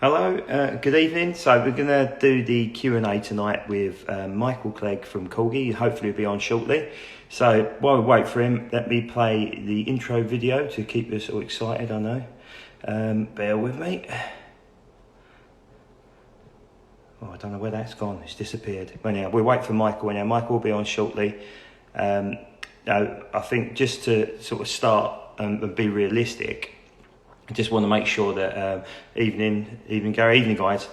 Hello, good evening. So we're going to do the Q and A tonight with Michael Clegg from Corgi. Hopefully he'll be on shortly. So while we wait for him, let me play the intro video to keep us all excited, I know. Bear with me. Oh, I don't know where that's gone. It's disappeared. But anyhow, we'll wait for Michael. Anyhow, Michael will be on shortly. Now, I think just to sort of start and be realistic, I just want to make sure that evening Gary, evening guys.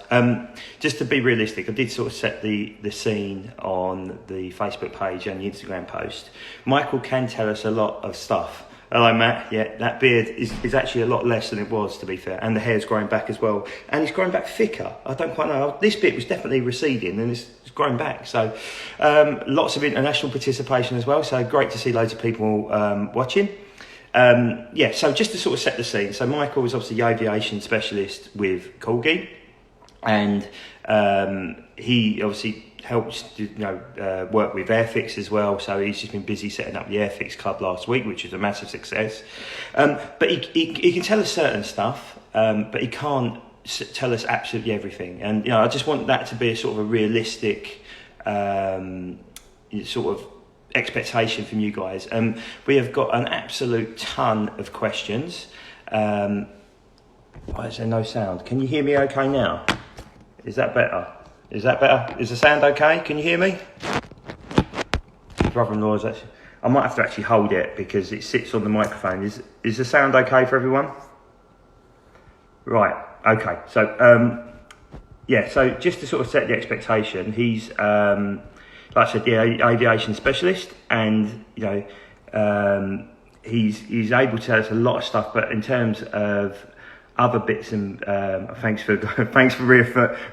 Just to be realistic, I did sort of set the scene on the Facebook page and the Instagram post. Michael can tell us a lot of stuff. Hello, Matt. Yeah, that beard is actually a lot less than it was, to be fair, and the hair's growing back as well, and it's growing back thicker. I don't quite know. This bit was definitely receding, and it's growing back. So, lots of international participation as well. So great to see loads of people watching. Yeah, so just to sort of set the scene. So Michael was obviously the aviation specialist with Corgi, and he obviously helps work with Airfix as well. So he's just been busy setting up the Airfix Club last week, which is a massive success. But he can tell us certain stuff, but he can't tell us absolutely everything. And I just want that to be a sort of a realistic sort of expectation from you guys. We have got an absolute ton of questions. Why is there no sound? Can you hear me okay now? Is that better? Is the sound okay? Can you hear me? Brother-in-law's actually, I might have to actually hold it because it sits on the microphone. Is the sound okay for everyone? Right, okay. So yeah, so just to sort of set the expectation, he's like I said, the aviation specialist, and he's able to tell us a lot of stuff. But in terms of other bits, and thanks for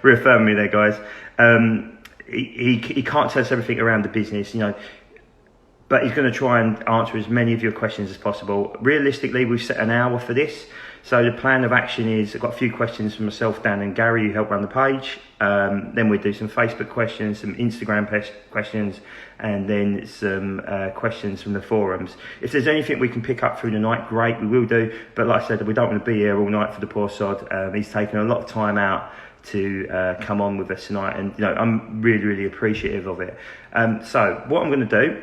reaffirming me there, guys. He can't tell us everything around the business, but he's going to try and answer as many of your questions as possible. Realistically, we've set an hour for this. So the plan of action is, I've got a few questions from myself, Dan and Gary, who help run the page. Then we'll do some Facebook questions, some Instagram questions, and then some questions from the forums. If there's anything we can pick up through the night, great, we will do. But like I said, we don't want to be here all night for the poor sod. He's taken a lot of time out to come on with us tonight, and I'm really, really appreciative of it. So what I'm going to do,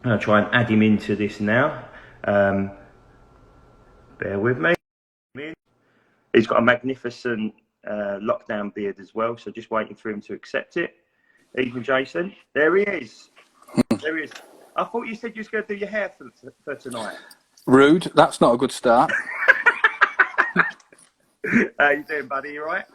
I'm going to try and add him into this now. Bear with me. He's got a magnificent lockdown beard as well, so just waiting for him to accept it. Even Jason, there he is. There he is. I thought you said you was going to do your hair for tonight. Rude. That's not a good start. How you doing, buddy? You right?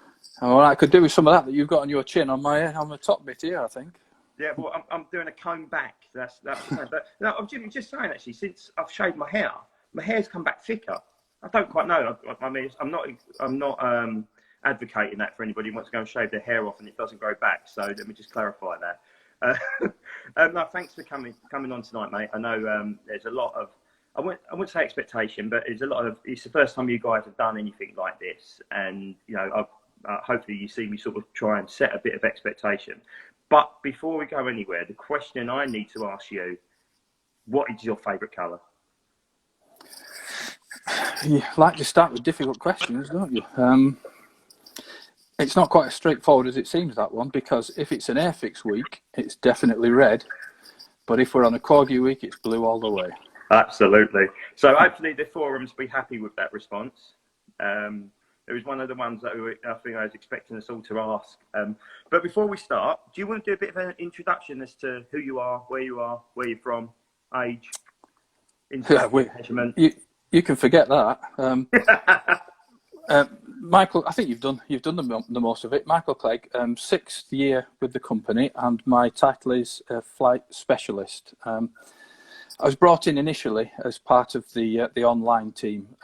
All right. I could do with some of that you've got on your chin on the top bit here, I think. Yeah, well, I'm doing a comb back. That's but no, I'm just saying actually, since I've shaved my hair's come back thicker. I don't quite know. I mean, I'm not advocating that for anybody who wants to go and shave their hair off and it doesn't grow back. So let me just clarify that. No, thanks for coming on tonight, mate. I know there's a lot of, I wouldn't say expectation, but there's a lot of. It's the first time you guys have done anything like this, and hopefully you see me sort of try and set a bit of expectation. But before we go anywhere, the question I need to ask you: what is your favourite colour? You like to start with difficult questions, don't you? It's not quite as straightforward as it seems, that one, because if it's an Airfix week, it's definitely red. But if we're on a Corgi week, it's blue all the way. Absolutely. So hopefully the forums will be happy with that response. It was one of the ones that I think I was expecting us all to ask. But before we start, do you want to do a bit of an introduction as to who you are, where you're from, age, measurement? You can forget that. Michael, I think you've done the most of it. Michael Clegg, 6th year with the company, and my title is flight specialist. I was brought in initially as part of the online team,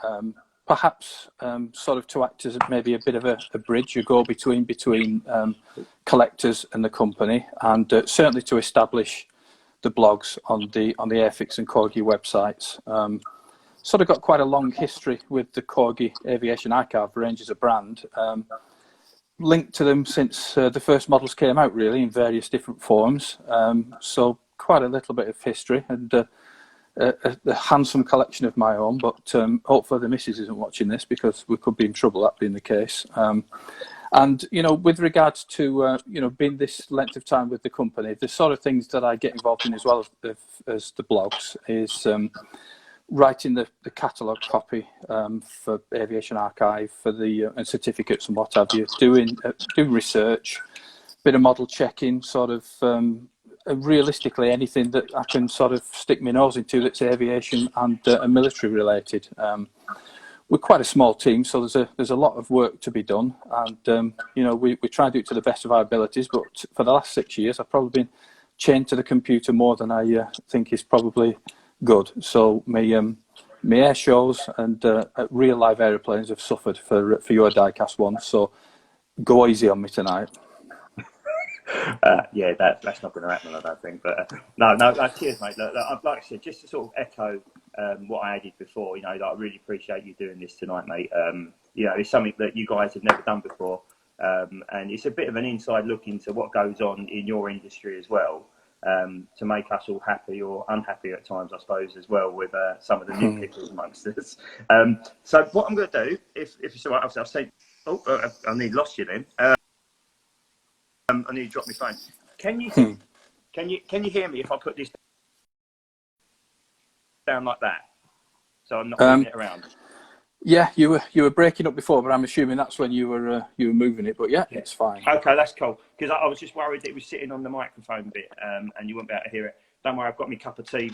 perhaps sort of to act as maybe a bit of a bridge, a go-between between collectors and the company, and certainly to establish the blogs on the Airfix and Corgi websites. Sort of got quite a long history with the Corgi Aviation Archive range as a brand. Linked to them since the first models came out, really, in various different forms. So quite a little bit of history, and a handsome collection of my own, but hopefully the missus isn't watching this, because we could be in trouble, that being the case. And, you know, with regards to, you know, being this length of time with the company, the sort of things that I get involved in as well as the blogs is writing the catalogue copy for Aviation Archive, for the and certificates and what have you, doing research, bit of model checking, sort of realistically anything that I can sort of stick my nose into that's aviation and military related. We're quite a small team, so there's a lot of work to be done, and you know, we try and do it to the best of our abilities. But for the last 6 years, I've probably been chained to the computer more than I think is probably good. So my air shows and real live aeroplanes have suffered for your diecast ones. So go easy on me tonight. Yeah, that's not going to happen, I don't think. But no, cheers, mate. Look, like I said, just to sort of echo what I added before, you know, I really appreciate you doing this tonight, mate. You know, it's something that you guys have never done before, and it's a bit of an inside look into what goes on in your industry as well, to make us all happy or unhappy at times, I suppose, as well, with some of the new people amongst us. So what I'm going to do, if it's all right, I've said, I nearly lost you then. I need to drop my phone. Can you hear me if I put this down like that? So I'm not moving it around. Yeah, you were breaking up before, but I'm assuming that's when you were moving it. But yeah, it's fine. Okay, that's cool. Because I was just worried that it was sitting on the microphone bit, and you wouldn't be able to hear it. Don't worry, I've got my cup of tea.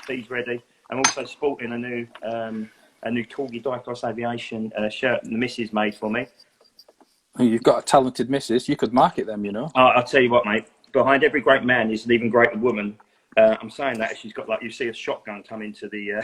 Tea's ready. I'm also sporting a new Corgi Diecast Aviation shirt the missus made for me. You've got a talented missus. You could market them, you know. I'll tell you what, mate. Behind every great man is an even greater woman. I'm saying that she's got, like, you see a shotgun come into the.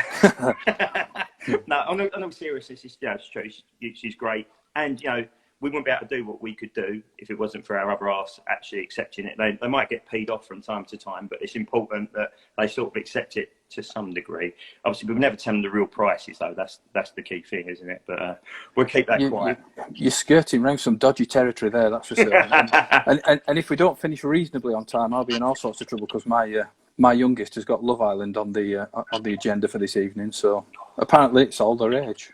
No, I'm serious. It's true. She's great, and you know, we wouldn't be able to do what we could do if it wasn't for our other halves actually accepting it. They might get peed off from time to time, but it's important that they sort of accept it to some degree. Obviously, we've never tell them the real prices, though. That's the key thing, isn't it? But we'll keep that quiet. You're skirting around some dodgy territory there, that's for certain. and if we don't finish reasonably on time, I'll be in all sorts of trouble, because my youngest has got Love Island on the agenda for this evening. So apparently it's all their age.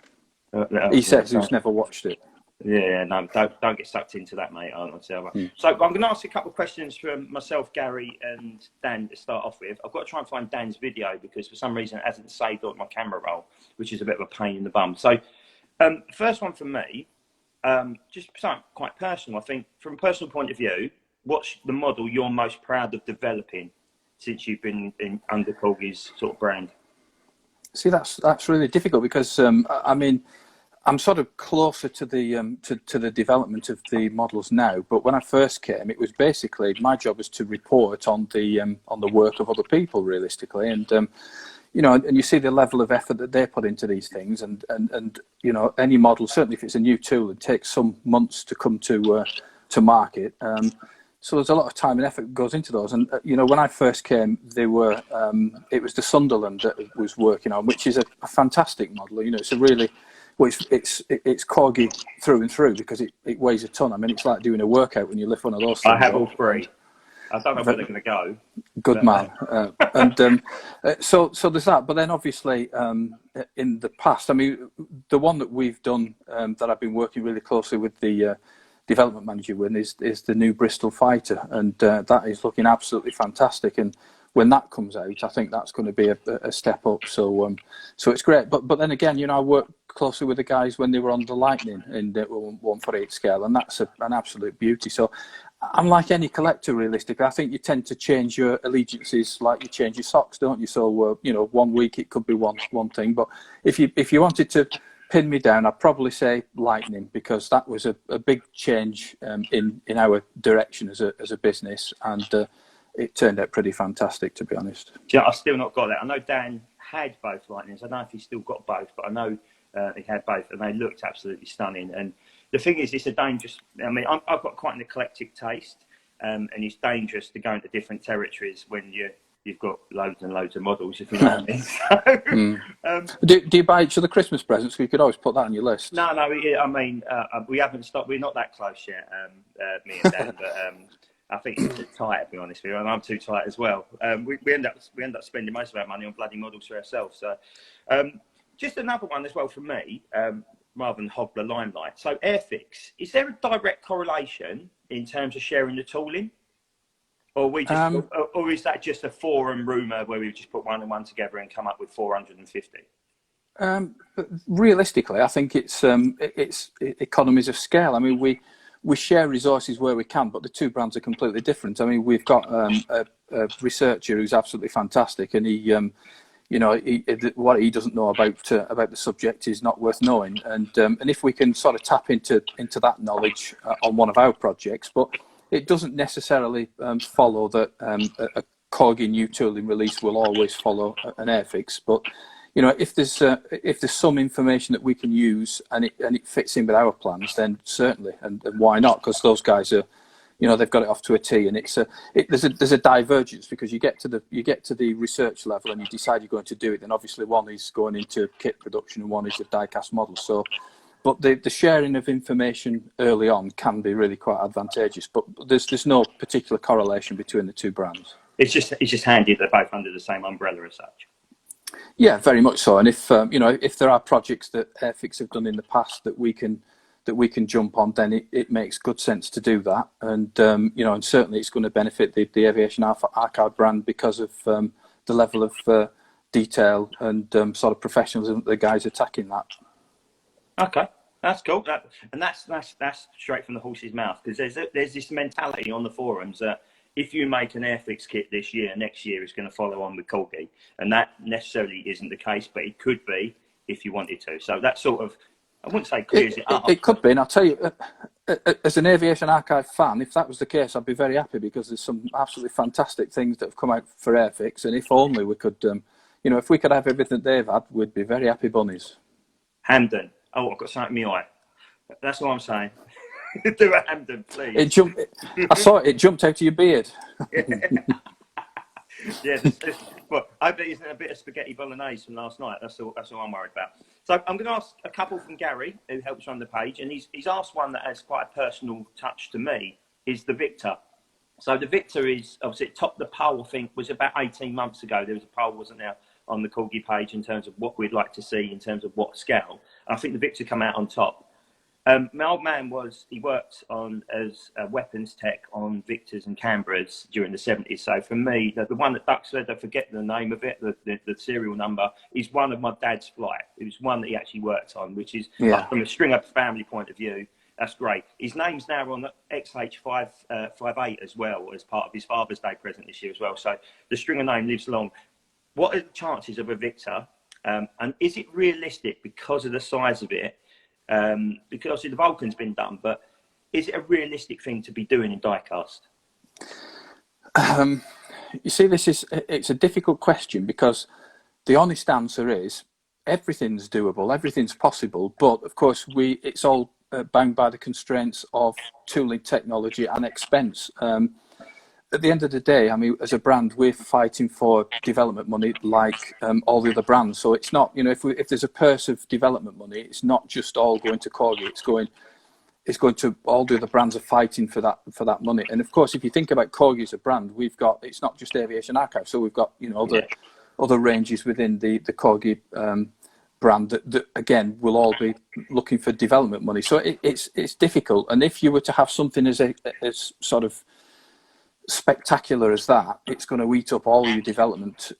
He says he's never watched it. Yeah, no, don't get sucked into that, mate. So I'm going to ask a couple of questions from myself, Gary, and Dan to start off with. I've got to try and find Dan's video, because for some reason it hasn't saved on my camera roll, which is a bit of a pain in the bum. So first one from me, just something quite personal. I think from a personal point of view, what's the model you're most proud of developing since you've been under Corgi's sort of brand? See, that's really difficult, because I mean, I'm sort of closer to the development of the models now. But when I first came, it was basically my job was to report on the work of other people, realistically, and you know, and you see the level of effort that they put into these things, and you know, any model, certainly if it's a new tool, it takes some months to come to market. So there's a lot of time and effort that goes into those. And you know, when I first came, it was the Sunderland that I was working on, which is a fantastic model. You know, it's a really it's Corgi through and through, because it weighs a ton. I mean, it's like doing a workout when you lift one of those things. I have all three. I don't know where they're going to go. Good man. And so there's that. But then obviously in the past, I mean, the one that we've done that I've been working really closely with the development manager with is the new Bristol Fighter, and that is looking absolutely fantastic. And when that comes out, I think that's going to be a step up. So it's great. But then again, you know, I worked closely with the guys when they were on the Lightning in the 1/8 scale, and that's an absolute beauty. So I'm like any collector, realistically. I think you tend to change your allegiances like you change your socks, don't you? So you know, 1 week it could be one thing, but if you wanted to pin me down, I'd probably say Lightning, because that was a big change in our direction as a business, and it turned out pretty fantastic, to be honest. Yeah, I've still not got that. I know Dan had both Lightnings. I don't know if he's still got both, but I know he had both, and they looked absolutely stunning. And the thing is, it's a dangerous. I mean, I've got quite an eclectic taste, and it's dangerous to go into different territories when you've got loads and loads of models, if you know what I mean. Do you buy each other Christmas presents? You could always put that on your list. No. I mean, we haven't stopped. We're not that close yet, me and Dan. But I think it's too tight, to be honest with you, and I'm too tight as well. We end up spending most of our money on bloody models for ourselves. So, just another one as well for me, rather than hog the limelight. So, Airfix, is there a direct correlation in terms of sharing the tooling, or or is that just a forum rumor where we just put one and one together and come up with 450? But realistically, I think it's economies of scale. I mean, we share resources where we can, but the two brands are completely different. I mean, we've got a researcher who's absolutely fantastic, and what he doesn't know about the subject is not worth knowing. And if we can sort of tap into that knowledge on one of our projects, but it doesn't necessarily follow that a Corgi new tooling release will always follow an Airfix, but if there's some information that we can use and it fits in with our plans, then certainly, and why not? Because those guys are, they've got it off to a T, and there's a divergence, because you get to the research level and you decide you're going to do it. Then obviously one is going into kit production and one is the die-cast model. So, but the sharing of information early on can be really quite advantageous. But there's no particular correlation between the two brands. It's just handy they're both under the same umbrella as such. Yeah, very much so. And if if there are projects that Airfix have done in the past that we can jump on, then it makes good sense to do that. And and certainly it's going to benefit the Aviation Archive brand because of the level of detail and sort of professionalism that the guys are tackling that. Okay, that's cool. That's straight from the horse's mouth, because there's this mentality on the forums that if you make an Airfix kit this year, next year is going to follow on with Corgi, and that necessarily isn't the case, but it could be if you wanted to. So that sort of, I wouldn't say clears it up. It could be, and I'll tell you, as an Aviation Archive fan, if that was the case, I'd be very happy, because there's some absolutely fantastic things that have come out for Airfix, and if only we could, if we could have everything they've had, we'd be very happy bunnies. Hamden. Oh, I've got something in my eye. That's what I'm saying. Do a Hamden, please. I saw it. It jumped out of your beard. Yeah. Well, I bet it's a bit of spaghetti bolognese from last night. That's all I'm worried about. So I'm going to ask a couple from Gary, who helps run the page, and he's asked one that has quite a personal touch to me. Is the Victor. So the Victor is obviously topped the poll. I think was about 18 months ago. There was a poll, wasn't there, on the Corgi page in terms of what we'd like to see in terms of what scale. And I think the Victor come out on top. My old man worked as a weapons tech on Victors and Canberras during the 70s. So for me, the one that Duck said, I forget the name of it, the serial number, is one of my dad's flight. It was one that he actually worked on, which is from a Stringer family point of view, that's great. His name's now on the XH558 as well, as part of his Father's Day present this year as well. So the Stringer name lives long. What are the chances of a Victor? And is it realistic because of the size of it? Because obviously the Vulcan's been done, but is it a realistic thing to be doing in diecast? You see, it's a difficult question, because the honest answer is everything's doable, everything's possible, but of course it's all bound by the constraints of tooling, technology and expense. At the end of the day, I mean, as a brand, we're fighting for development money like all the other brands. So it's not, if there's a purse of development money, it's not just all going to Corgi. It's going to all the other brands are fighting for that money. And of course, if you think about Corgi as a brand, it's not just Aviation Archive. So we've got other ranges within the Corgi brand that again will all be looking for development money. So it's difficult. And if you were to have something as sort of spectacular as that, it's going to eat up all your development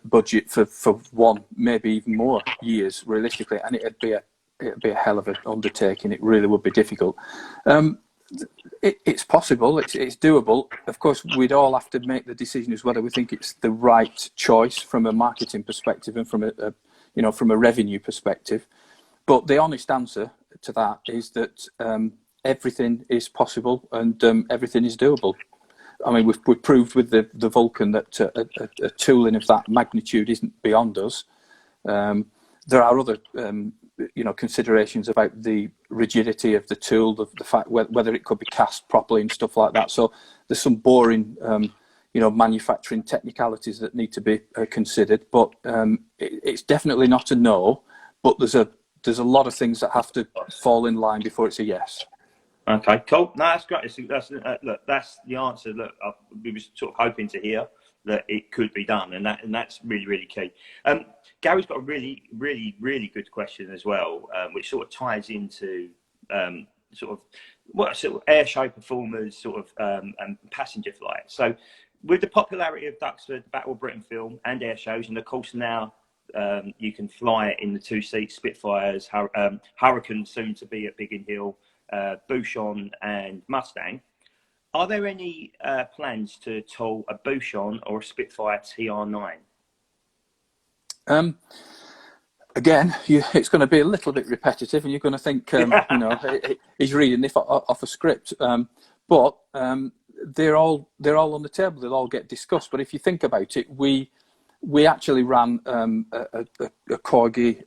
budget for one, maybe even more years realistically, and it'd be a hell of an undertaking. It really would be difficult. It's possible, it's doable. Of course, we'd all have to make the decision as whether we think it's the right choice from a marketing perspective and from a revenue perspective. But the honest answer to that is that everything is possible and everything is doable. I mean, we've proved with the Vulcan that a tooling of that magnitude isn't beyond us. There are other, considerations about the rigidity of the tool, the fact whether it could be cast properly and stuff like that. So there's some boring, manufacturing technicalities that need to be considered. But it's definitely not a no. But there's a lot of things that have to fall in line before it's a yes. Okay, cool. No, that's great. Look, that's the answer. Look, we were sort of hoping to hear that it could be done, and that's really, really key. Gary's got a really, really, really good question as well, which sort of ties into sort of what sort of air show performers, sort of and passenger flights. So, with the popularity of Duxford, Battle of Britain film, and air shows, and of course now you can fly in the two-seat Spitfires, Hurricane soon to be at Biggin Hill, Boson and Mustang. Are there any plans to toll a Boson or a Spitfire TR9? Again, it's going to be a little bit repetitive, and you're going to think, he's reading this off a script. But they're all on the table. They'll all get discussed. But if you think about it, we actually ran a Corgi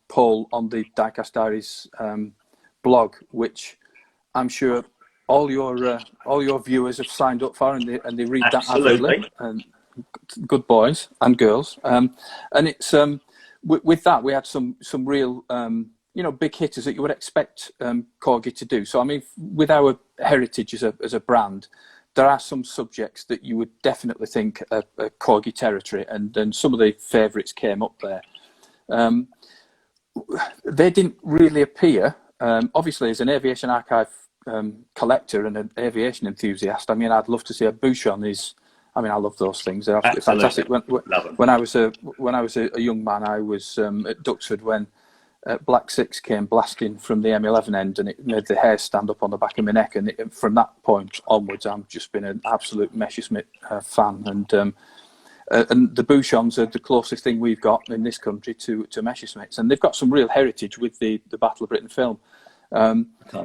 poll on the Diecast Diaries blog, which I'm sure all your viewers have signed up for, and they read that avidly. And good boys and girls. And it's with that we had some real big hitters that you would expect Corgi to do. So I mean, with our heritage as a brand, there are some subjects that you would definitely think are Corgi territory, and then some of the favourites came up there. They didn't really appear. Obviously, as an aviation archive collector and an aviation enthusiast, I mean, I'd love to see a Boson. I love those things. They're absolutely fantastic. When I was a young man, I was at Duxford when Black 6 came blasting from the M11 end, and it made the hair stand up on the back of my neck. And from that point onwards, I've just been an absolute Messerschmitt fan. And the Bouchons are the closest thing we've got in this country to Messerschmitts, and they've got some real heritage with the Battle of Britain film.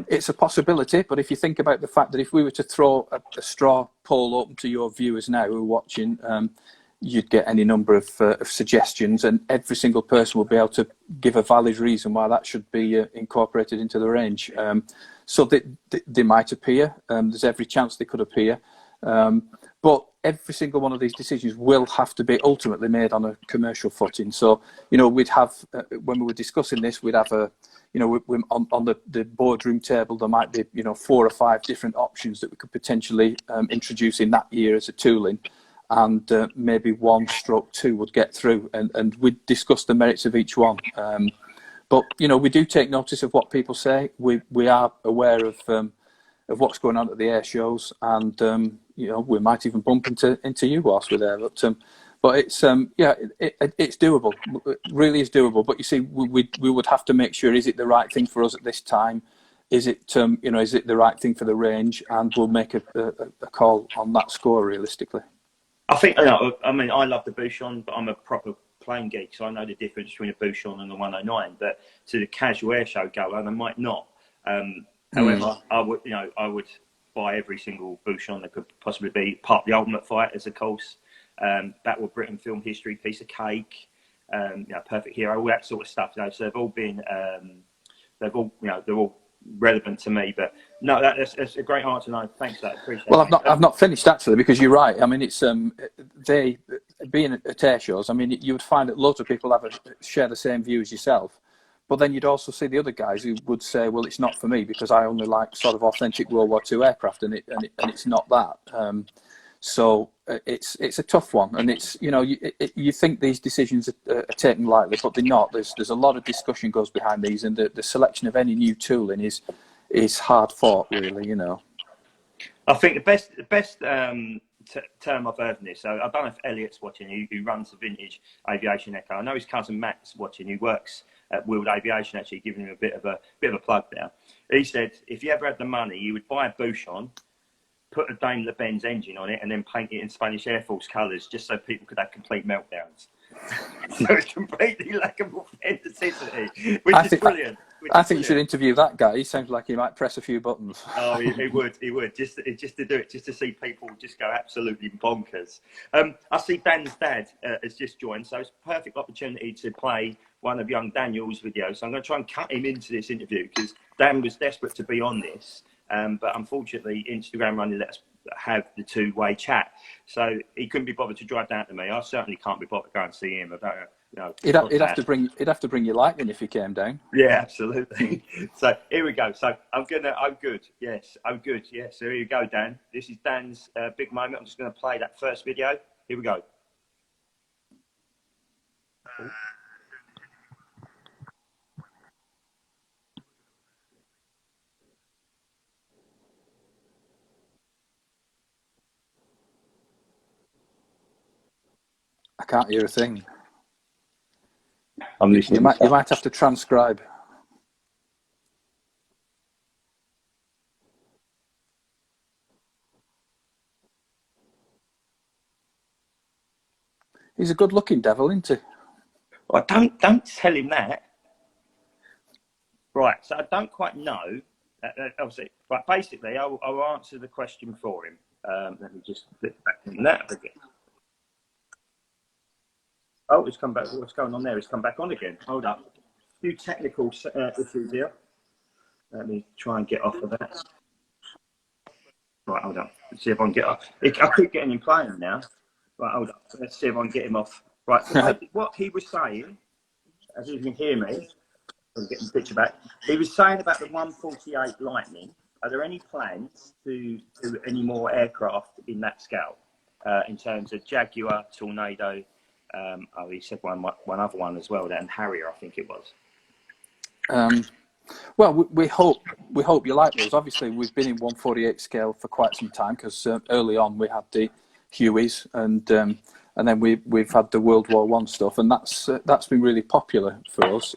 It's a possibility, but if you think about the fact that if we were to throw a straw poll open to your viewers now who are watching, you'd get any number of suggestions, and every single person will be able to give a valid reason why that should be incorporated into the range. So they might appear. There's every chance they could appear. But every single one of these decisions will have to be ultimately made on a commercial footing. So, we'd have, when we were discussing this, we'd have on the boardroom table, there might be, 4 or 5 different options that we could potentially introduce in that year as a tooling. And maybe 1/2 would get through, and we'd discuss the merits of each one. But, we do take notice of what people say. We are aware of what's going on at the air shows, and we might even bump into you whilst we're there. But it's it's doable. It really is doable. But you see, we would have to make sure: is it the right thing for us at this time? Is it is it the right thing for the range? And we'll make a call on that score realistically. I think I love the Boson, but I'm a proper plane geek, so I know the difference between a Boson and the 109. But to the casual air show goer, they might not. However, I would buy every single Boson that could possibly be part of the Ultimate Fighters, of course. Battle of Britain film history, piece of cake, Perfect Hero, all that sort of stuff. So they've all been, they're all relevant to me. But no, that's a great answer. No, thanks for that. Appreciate it. Well, I've not finished actually, because you're right. I mean, it's they being at air shows. I mean, you would find that loads of people share the same view as yourself. But then you'd also see the other guys who would say, well, it's not for me because I only like sort of authentic World War II aircraft, and it's not that. So it's a tough one, and it's you think these decisions are taken lightly, but they're not. There's a lot of discussion goes behind these, and the selection of any new tooling is hard fought, really. I think the best term I've heard in this. So I don't know if Elliot's watching, who runs the Vintage Aviation Echo. I know his cousin Matt's watching, who works at Wheeled Aviation, actually giving him a bit of a plug there. He said if you ever had the money, you would buy a Boson, put a Daimler-Benz engine on it, and then paint it in Spanish Air Force colours, just so people could have complete meltdowns. So it's completely lackable authenticity, which is brilliant. I think you should interview that guy. He sounds like he might press a few buttons. Oh, he would. Just to do it, just to see people just go absolutely bonkers. I see Dan's dad has just joined, so it's a perfect opportunity to play one of young Daniel's videos. So I'm going to try and cut him into this interview because Dan was desperate to be on this, but unfortunately Instagram only let us have the two-way chat, so he couldn't be bothered to drive down to me. I certainly can't be bothered to go and see him. I don't know He'd have to bring your lightning if he came down. Yeah, absolutely. So here we go. So I'm good. Yes, I'm good. Yes. So here you go, Dan. This is Dan's big moment. I'm just going to play that first video. Here we go. I can't hear a thing. I'm listening. You might have to transcribe. He's a good-looking devil, isn't he? Well, don't tell him that. Right. So I don't quite know. Obviously, but basically, I'll answer the question for him. Let me just flip back in that again. Oh, it's come back. What's going on there? It's come back on again. Hold up. A few technical issues here. Let me try and get off of that. Right, hold on. Let's see if I can get off. I keep getting him playing now. Right, hold up. Let's see if I can get him off. Right, so what he was saying, as you can hear me, I'm getting the picture back. He was saying about the 148 Lightning. Are there any plans to do any more aircraft in that scale? In terms of Jaguar, Tornado, he said one other one as well, and Harrier, I think it was. Well, we hope you like those. Obviously, we've been in 148 scale for quite some time because early on we had the Hueys and then we've had the World War One stuff, and that's been really popular for us.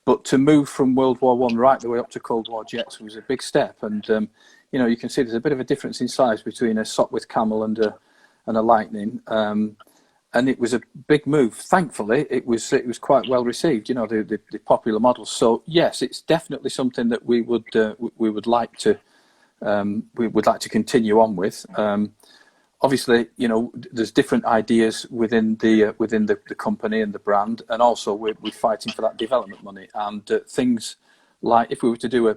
But to move from World War One right the way up to Cold War jets was a big step, and you can see there's a bit of a difference in size between a Sopwith Camel and a Lightning. And it was a big move. Thankfully, it was quite well received. The popular models. So yes, it's definitely something that we would like to continue on with. Obviously, there's different ideas within the company and the brand, and also we're fighting for that development money and things like if we were to do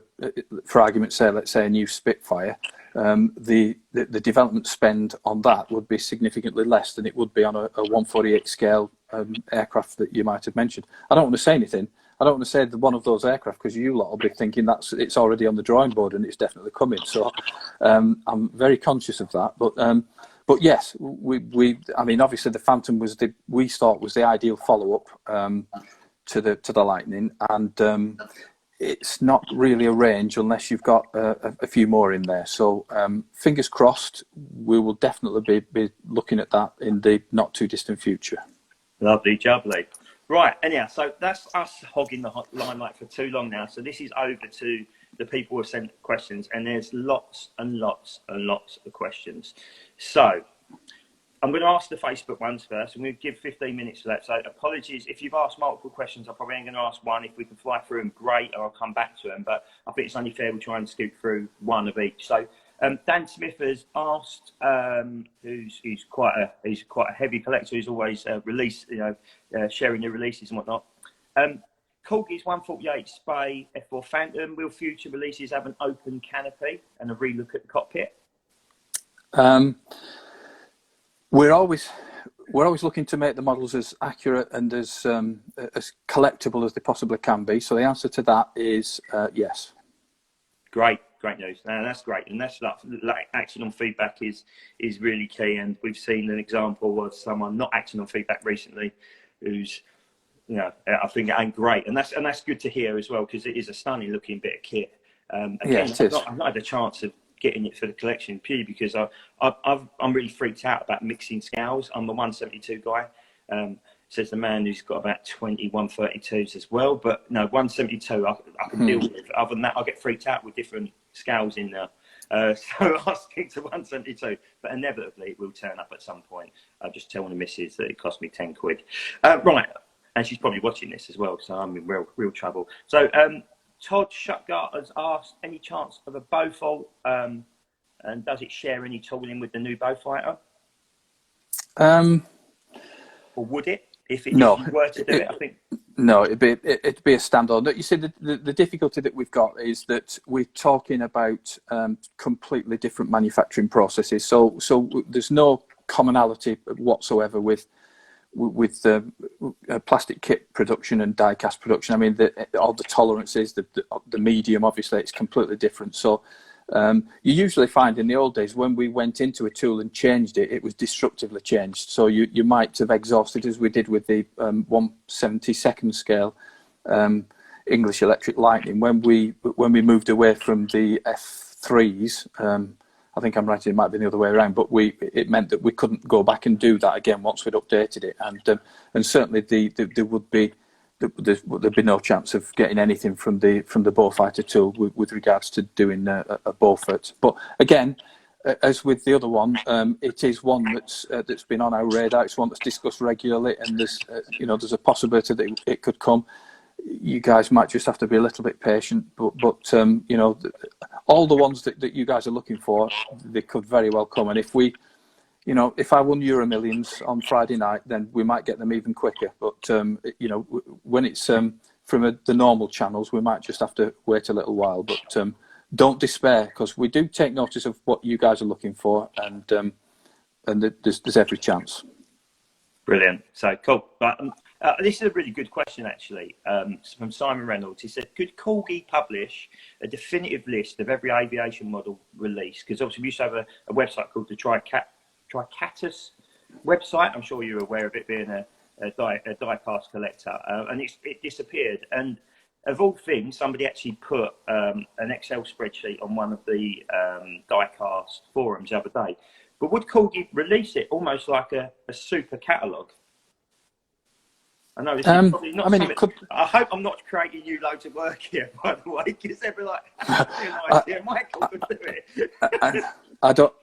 for argument's sake, let's say a new Spitfire. The development spend on that would be significantly less than it would be on a 148 scale aircraft that you might have mentioned. I don't want to say anything. I don't want to say one of those aircraft because you lot will be thinking it's already on the drawing board and it's definitely coming. So I'm very conscious of that. But yes, I mean, obviously the Phantom we thought was the ideal follow up to the Lightning, and it's not really a range unless you've got a few more in there. So fingers crossed, we will definitely be looking at that in the not too distant future. Lovely, jubbly. Right, anyhow, so that's us hogging the limelight for too long now. So this is over to the people who have sent questions, and there's lots and lots and lots of questions. So I'm going to ask the Facebook ones first. I'm going to give 15 minutes for that. So apologies if you've asked multiple questions. I'm probably only going to ask one. If we can fly through them, great, or I'll come back to them. But I think it's only fair we try and scoop through one of each. So Dan Smith has asked, he's quite a heavy collector. He's always sharing new releases and whatnot. Corgi's 148 Spey F4 Phantom. Will future releases have an open canopy and a relook at the cockpit? We're always looking to make the models as accurate and as collectible as they possibly can be. So the answer to that is yes. Great news. No, that's great, and that's like action on feedback is really key. And we've seen an example of someone not acting on feedback recently, who's I think ain't great, and that's good to hear as well because it is a stunning looking bit of kit. Again, I've not had a chance of getting it for the collection purely because I'm really freaked out about mixing scales. I'm the 172 guy. Says the man who's got about 20 132s as well, but no, 172 I can deal with. Other than that, I get freaked out with different scales in there. So I'll stick to 172, but inevitably it will turn up at some point. I'll just tell the missus that it cost me 10 quid. Right, and she's probably watching this as well, so I'm in real trouble. So Todd Shutgart has asked, any chance of a Beaufault, and does it share any tooling with the new Beaufighter? Or would it? If you were to do it, I think. No, it'd be a standalone. You see, the difficulty that we've got is that we're talking about completely different manufacturing processes. So there's no commonality whatsoever with with plastic kit production and die cast production. I mean, all the tolerances, the medium, obviously, it's completely different. So you usually find in the old days when we went into a tool and changed it, it was destructively changed. So you might have exhausted, as we did with the 1/72nd scale English Electric Lightning. When we moved away from the F3s, I think I'm right, it might be the other way around, but it meant that we couldn't go back and do that again once we'd updated it, and certainly there'd be no chance of getting anything from the Bowfighter tool with regards to doing a Beaufort. But again, as with the other one, it is one that's been on our radar. It's one that's discussed regularly, and there's a possibility that it could come. You guys might just have to be a little bit patient, but all the ones that you guys are looking for, they could very well come. And if I won Euro Millions on Friday night, then we might get them even quicker. But when it's from the normal channels, we might just have to wait a little while. But don't despair, because we do take notice of what you guys are looking for, and there's every chance. Brilliant. So cool. But this is a really good question, actually, from Simon Reynolds. He said, could Corgi publish a definitive list of every aviation model released? Because obviously we used to have a website called the Tricatus website. I'm sure you're aware of it, being a die-cast collector. And it disappeared. And of all things, somebody actually put an Excel spreadsheet on one of the die-cast forums the other day. But would Corgi release it almost like a super catalogue? I know this is probably not something. I hope I'm not creating you loads of work here, by the way, because they'll be like, Michael could do it. I don't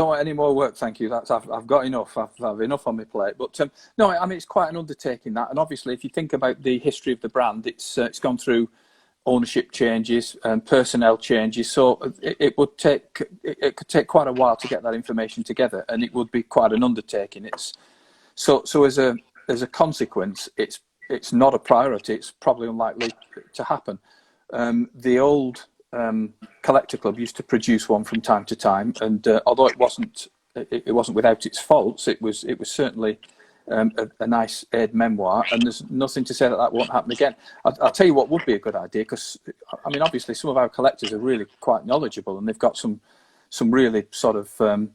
want any more work, thank you. I've got enough. I've enough on my plate. But no, I mean, it's quite an undertaking, that. And obviously, if you think about the history of the brand, it's gone through ownership changes and personnel changes. So it could take quite a while to get that information together, and it would be quite an undertaking. So as a consequence, it's not a priority. It's probably unlikely to happen. The old Collector Club used to produce one from time to time, and although it wasn't without its faults, it was certainly a nice aide-memoir, and there's nothing to say that won't happen again. I'll tell you what would be a good idea, because I mean, obviously some of our collectors are really quite knowledgeable, and they've got some really sort of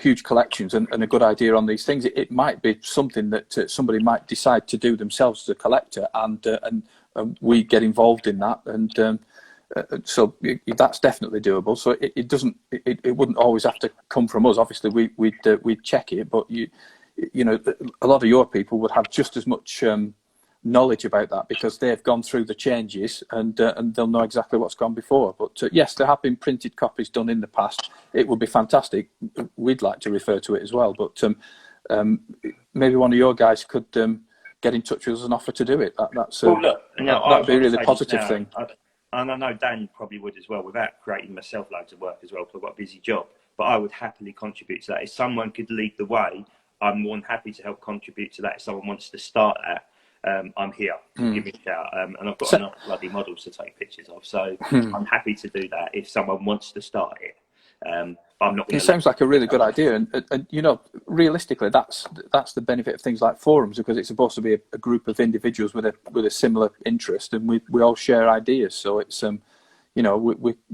huge collections and a good idea on these things. It might be something that somebody might decide to do themselves as a collector, and we get involved in that, and so that's definitely doable. So it wouldn't always have to come from us. Obviously, we'd check it, but a lot of your people would have just as much knowledge about that, because they've gone through the changes, and they'll know exactly what's gone before. But yes, there have been printed copies done in the past. It would be fantastic. We'd like to refer to it as well, but maybe one of your guys could get in touch with us and offer to do it. That'd be a really positive thing. And I know Dan probably would as well, without creating myself loads of work as well, because I've got a busy job. But I would happily contribute to that. If someone could lead the way, I'm more than happy to help contribute to that. If someone wants to start that, I'm here. Give me a shout. And I've got enough bloody models to take pictures of. So I'm happy to do that if someone wants to start it. I'm not. It sounds like a really good idea, and realistically, that's the benefit of things like forums, because it's supposed to be a group of individuals with a similar interest, and we all share ideas. So it's we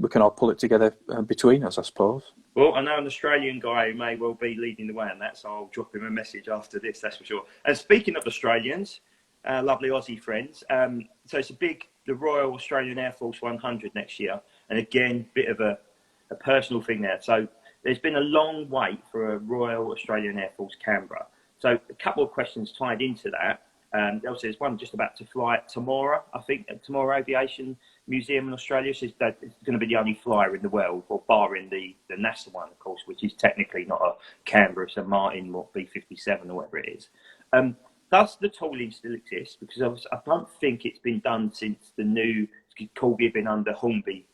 can all pull it together between us, I suppose. Well, I know an Australian guy who may well be leading the way on that, so I'll drop him a message after this, that's for sure. And speaking of Australians, lovely Aussie friends, so it's the Royal Australian Air Force 100 next year, and again, bit of a personal thing there. So there's been a long wait for a Royal Australian Air Force Canberra. So a couple of questions tied into that. Also, there's one just about to fly at Temora, I think, at Temora Aviation Museum in Australia. So it's going to be the only flyer in the world, or barring the NASA one, of course, which is technically not a Canberra, it's a Martin B-57 or whatever it is. Does the tooling still exist? Because I don't think it's been done since the new Corgi been under Hornby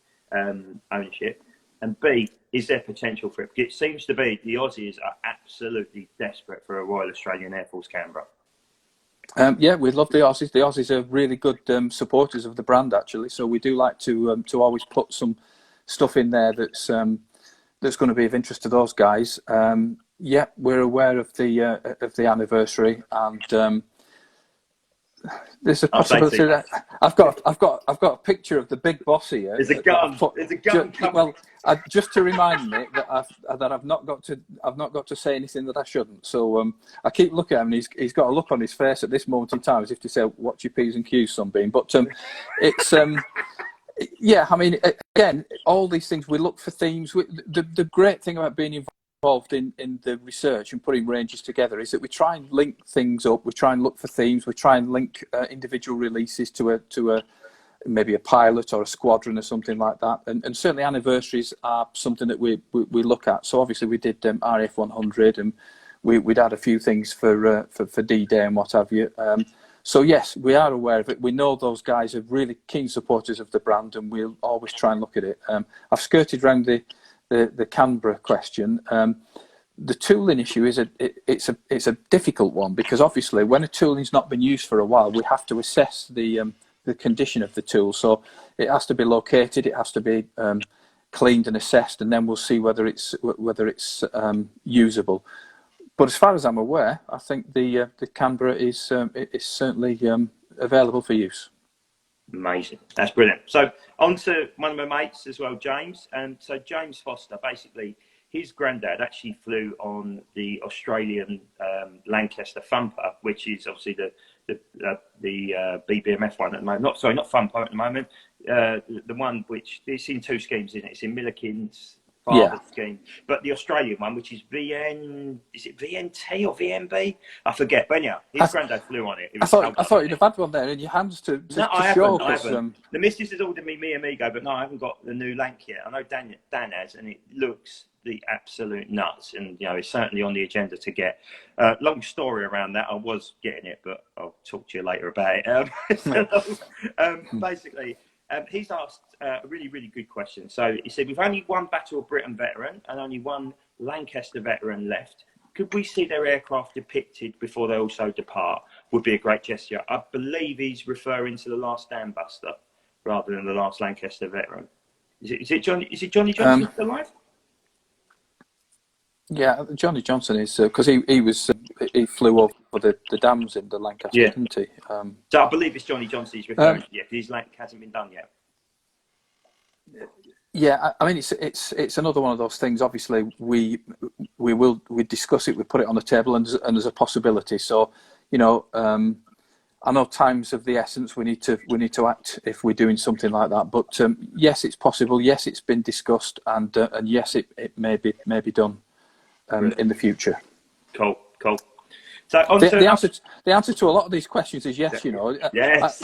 ownership. And B, is there potential for it? Because it seems to be the Aussies are absolutely desperate for a Royal Australian Air Force Canberra. Yeah, we love the Aussies. The Aussies are really good supporters of the brand, actually. So we do like to always put some stuff in there that's going to be of interest to those guys. Yeah, we're aware of the anniversary, and there's a possibility that I've got a picture of the big boss here. There's a gun. There's a gun coming. Well, just to remind me that I've not got to say anything that I shouldn't. So I keep looking at him, and he's got a look on his face at this moment in time as if to say, "Watch your P's and Q's, Sunbeam." But it's yeah. I mean, again, all these things we look for themes. The great thing about being involved in the research and putting ranges together is that we try and link things up. We try and look for themes. We try and link individual releases to a maybe a pilot or a squadron or something like that. And certainly anniversaries are something that we look at. So obviously we did RAF 100, and we'd had a few things for D-Day and what have you. So yes, we are aware of it. We know those guys are really keen supporters of the brand, and we'll always try and look at it. I've skirted around the Canberra question. The tooling issue is it's a difficult one, because obviously when a tooling's not been used for a while, we have to assess the condition of the tool. So it has to be located, it has to be cleaned and assessed, and then we'll see whether it's usable. But as far as I'm aware, I think the Canberra is certainly available for use. Amazing. That's brilliant. So on to one of my mates as well, James. So James Foster, basically, his granddad actually flew on the Australian Lancaster Thumper, which is obviously the BBMF one at the moment. Not Thumper at the moment. The one which it's in two schemes, isn't it? It's in Milliken's father's scheme, but the Australian one, which is is it VNT or VNB? I forget. But anyhow, his granddad flew on it. I thought you'd have had one there in your hands to I show. haven't. The missus has ordered me Amigo, but no, I haven't got the new Lanc yet. I know Dan has, and it looks the absolute nuts, and it's certainly on the agenda to get. Long story around that. I was getting it, but I'll talk to you later about it. Basically, he's asked a really, really good question. So he said, with only one Battle of Britain veteran and only one Lancaster veteran left, could we see their aircraft depicted before they also depart? Would be a great gesture. I believe he's referring to the last Dan Buster rather than the last Lancaster veteran. Is it Johnny Johnson still alive? Yeah, Johnny Johnson is, because he flew over the dams in the Lancaster, didn't he? So I believe it's Johnny Johnson he's referring to, because his Lanc hasn't been done yet. Yeah, I mean, it's another one of those things. Obviously, we discuss it, we put it on the table, and there's a possibility. So, I know time's of the essence. We need to act if we're doing something like that. But yes, it's possible. Yes, it's been discussed, and yes, it may be done in the future. Cool. So the answer to a lot of these questions is yes. Yes.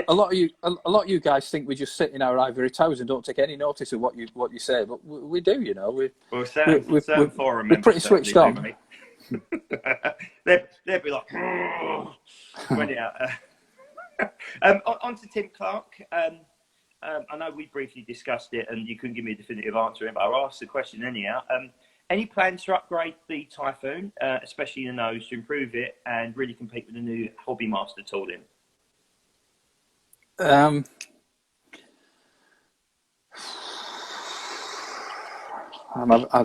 A lot of you guys think we just sit in our ivory towers and don't take any notice of what you say, but we do. We're pretty switched on. They'd be like, when on to Tim Clark. I know we briefly discussed it, and you couldn't give me a definitive answer, but I'll ask the question anyhow. Any plans to upgrade the Typhoon, especially the nose, to improve it and really compete with the new Hobby Master tooling? I'll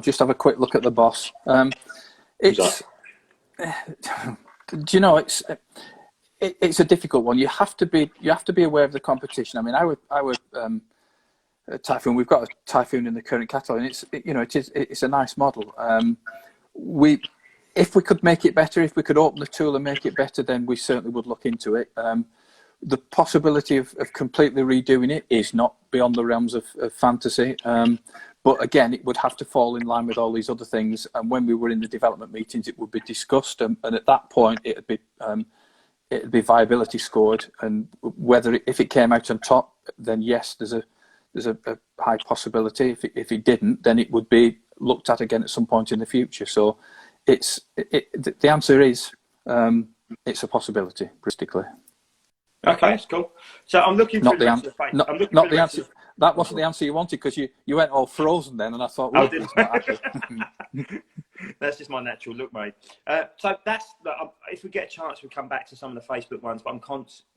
just have a quick look at the boss. It's it's a difficult one. You have to be aware of the competition. I mean, our Typhoon, we've got a Typhoon in the current catalogue, and it's a nice model. If we could make it better, if we could open the tool and make it better, then we certainly would look into it. The possibility of completely redoing it is not beyond the realms of fantasy. But again, it would have to fall in line with all these other things. And when we were in the development meetings, it would be discussed. And at that point, it'd be viability scored. And if it came out on top, then yes, there's a high possibility. If it didn't, then it would be looked at again at some point in the future. So the answer is it's a possibility, realistically. Okay, that's cool. So I'm looking for the answer. That wasn't the answer you wanted, because you went all frozen then, and I thought, it's not happy. That's just my natural look, mate. So if we get a chance, we'll come back to some of the Facebook ones, but I'm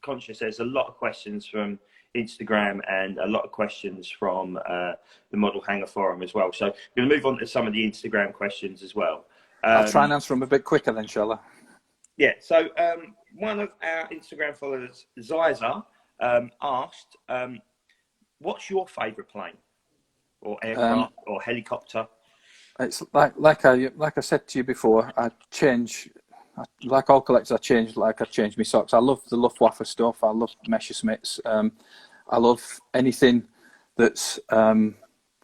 conscious there's a lot of questions from Instagram and a lot of questions from the Model Hangar Forum as well. So we're going to move on to some of the Instagram questions as well. I'll try and answer them a bit quicker then, shall I? Yeah, so one of our Instagram followers, Ziza, asked, what's your favourite plane or aircraft or helicopter? It's like I said to you before, like all collectors, I change my socks. I love the Luftwaffe stuff. I love Messerschmitts. I love anything that's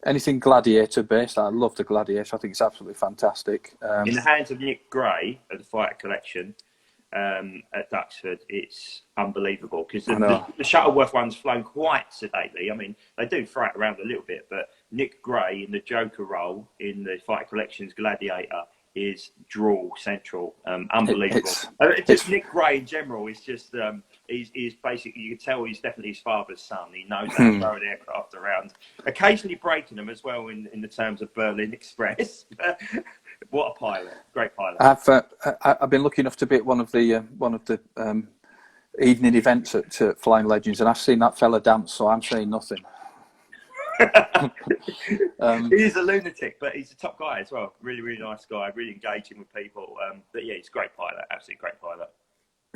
anything Gladiator based. I love the Gladiator. I think it's absolutely fantastic. In the hands of Nick Gray at the Fighter Collection at Duxford, it's unbelievable because the Shuttleworth one's flown quite sedately. I mean, they do throw it around a little bit, but Nick Gray in the Joker role in the Fighter Collection's Gladiator is draw central. Unbelievable. Just Nick Gray in general is just he's basically, you can tell he's definitely his father's son. He knows how to throw an aircraft around, occasionally breaking them as well in the terms of Berlin Express. What a pilot! Great pilot. I've been lucky enough to be at one of the evening events at Flying Legends, and I've seen that fella dance. So I'm saying nothing. He is a lunatic, but he's a top guy as well. Really, really nice guy. Really engaging with people. But yeah, he's a great pilot. Absolutely great pilot.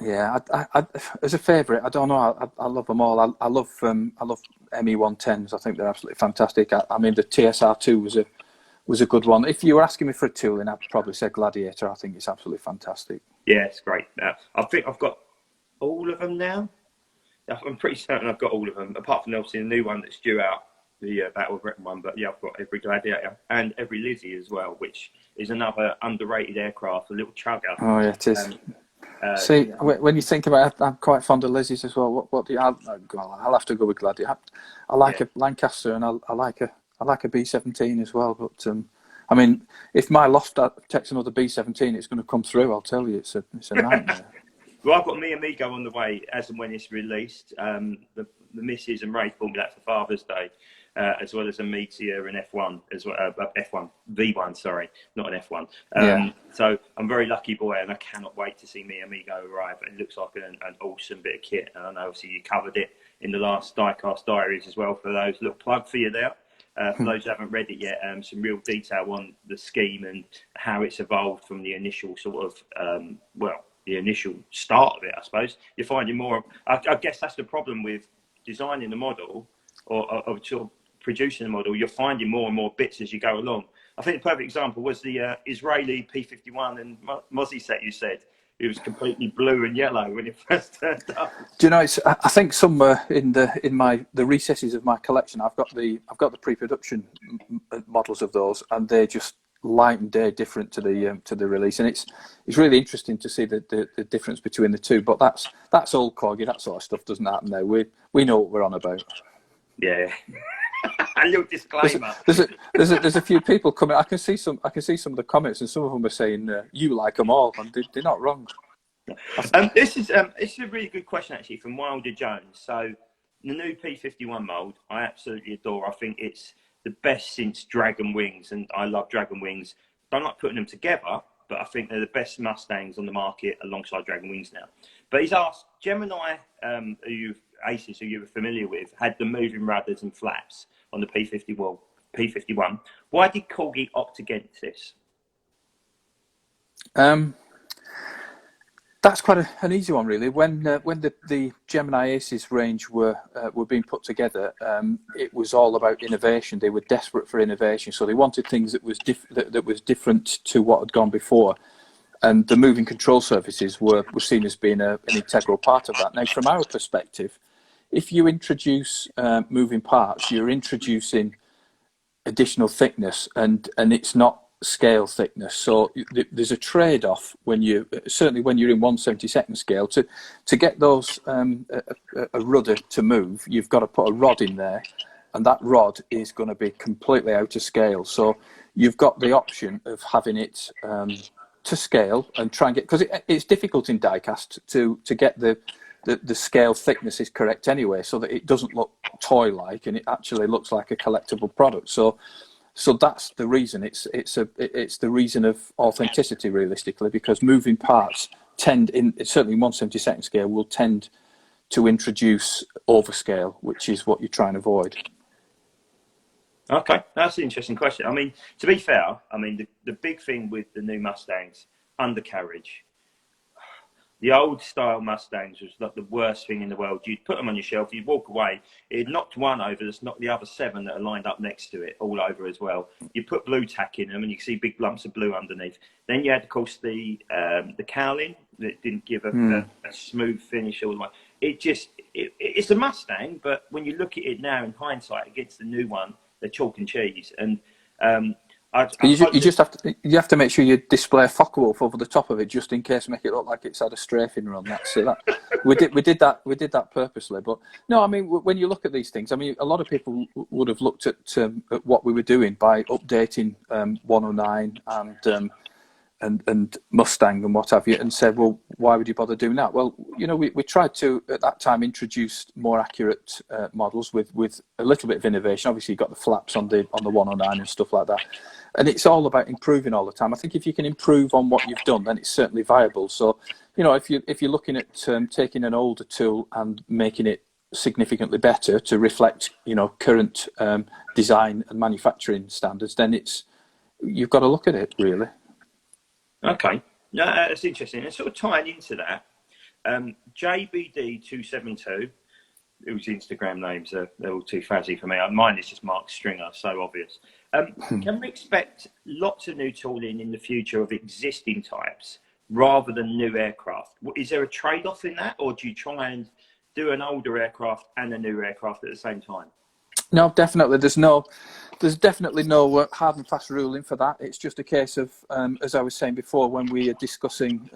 Yeah, I as a favourite, I don't know. I love them all. I love ME-110s. I think they're absolutely fantastic. I mean, the TSR2 was a good one. If you were asking me for a tooling, I'd probably say Gladiator. I think it's absolutely fantastic. Yeah, it's great. I think I've got all of them now. I'm pretty certain I've got all of them, apart from obviously the new one that's due out, the Battle of Britain one. But yeah, I've got every Gladiator and every Lizzie as well, which is another underrated aircraft, a little chugger. Oh yeah, it is. See, when you think about it, I'm quite fond of Lizzie's as well. What do you? I'll have to go with Gladiator. I like a Lancaster, and I like a B-17 as well. But I mean, if my loft takes another B-17, it's going to come through. I'll tell you, it's a nightmare. Well, I've got Mi Amigo on the way as and when it's released. The missus and Ray bought me that for Father's Day, as well as a Meteor and F1 as well. F1 V1, sorry, not an F1. So I'm a very lucky boy, and I cannot wait to see Mi Amigo arrive. It looks like an awesome bit of kit, and I know obviously you covered it in the last Diecast Diaries as well. For those, little plug for you there. For those who haven't read it yet, some real detail on the scheme and how it's evolved from the initial sort of the initial start of it, I suppose. You're finding more. I guess that's the problem with designing the model or sort of producing the model. You're finding more and more bits as you go along. I think the perfect example was the Israeli P-51 and Mozzie set you said. It was completely blue and yellow when it first turned up. Do you know? I think somewhere in the recesses of my collection, I've got the pre-production models of those, and they're just light and day different to the release, and it's really interesting to see the difference between the two. But that's old Corgi. That sort of stuff doesn't happen there. We know what we're on about. Yeah. A little disclaimer. There's a few people coming. I can see some of the comments, and some of them are saying you like them all, and they're not wrong. This is a really good question actually from Wilder Jones. So the new P-51 mould, I absolutely adore. I think it's the best since Dragon Wings, and I love Dragon Wings. Don't like putting them together, but I think they're the best Mustangs on the market alongside Dragon Wings now. But he's asked, Gemini, Aces, who you were familiar with, had the moving rudders and flaps on the P-51. Why did Corgi opt against this? That's quite an easy one, really. When the Gemini Aces range were being put together, it was all about innovation. They were desperate for innovation, so they wanted things that was different to what had gone before. And the moving control surfaces were seen as being an integral part of that. Now, from our perspective, if you introduce moving parts, you're introducing additional thickness, and it's not scale thickness. So there's a trade-off when you're in 1/72nd scale to get those a rudder to move. You've got to put a rod in there, and that rod is going to be completely out of scale. So you've got the option of having it to scale and try and get, because it's difficult in diecast to get the scale thickness is correct anyway, so that it doesn't look toy-like and it actually looks like a collectible product. So that's the reason. It's the reason of authenticity, realistically, because moving parts certainly in 1/72nd scale will tend to introduce overscale, which is what you're trying to avoid. Okay, that's an interesting question. I mean, to be fair, I mean the big thing with the new Mustangs, undercarriage. The old style Mustangs was like the worst thing in the world. You'd put them on your shelf, you'd walk away, it knocked one over, it's knocked the other 7 that are lined up next to it all over as well. You put blue tack in them and you can see big lumps of blue underneath. Then you had, of course, the cowling that didn't give a smooth finish all the way. It's a Mustang, but when you look at it now in hindsight against the new one, they're chalk and cheese. And you have to make sure you display a Focke-Wulf over the top of it just in case, make it look like it's had a strafing run. That's that. We did that purposely. But no, I mean, when you look at these things, I mean, a lot of people would have looked at what we were doing by updating 109 and Mustang and what have you, and said, well, why would you bother doing that? Well, you know, we tried to at that time introduce more accurate models with a little bit of innovation. Obviously, you've got the flaps on the 109 and stuff like that, and it's all about improving all the time. I think if you can improve on what you've done, then it's certainly viable. So, you know, if you're looking at taking an older tool and making it significantly better to reflect, you know, current design and manufacturing standards, then you've got to look at it really. Okay, no, that's interesting. And sort of tying into that, JBD272, whose Instagram names they're all too fuzzy for me. Mine is just Mark Stringer, so obvious. Can we expect lots of new tooling in the future of existing types rather than new aircraft? Is there a trade-off in that, or do you try and do an older aircraft and a new aircraft at the same time? No, definitely. There's definitely no hard and fast ruling for that. It's just a case of, as I was saying before, when we are discussing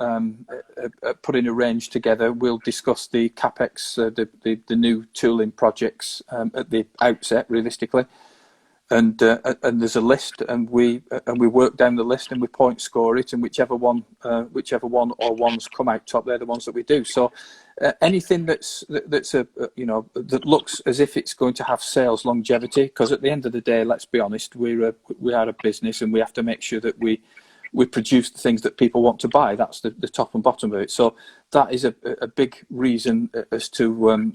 putting a range together, we'll discuss the capex, the new tooling projects at the outset, realistically. And there's a list, and we work down the list, and we point score it, and whichever one or ones come out top, they're the ones that we do. So anything that looks as if it's going to have sales longevity, because at the end of the day, let's be honest, we are a business, and we have to make sure that we produce the things that people want to buy. That's the top and bottom of it. So that is a big reason as to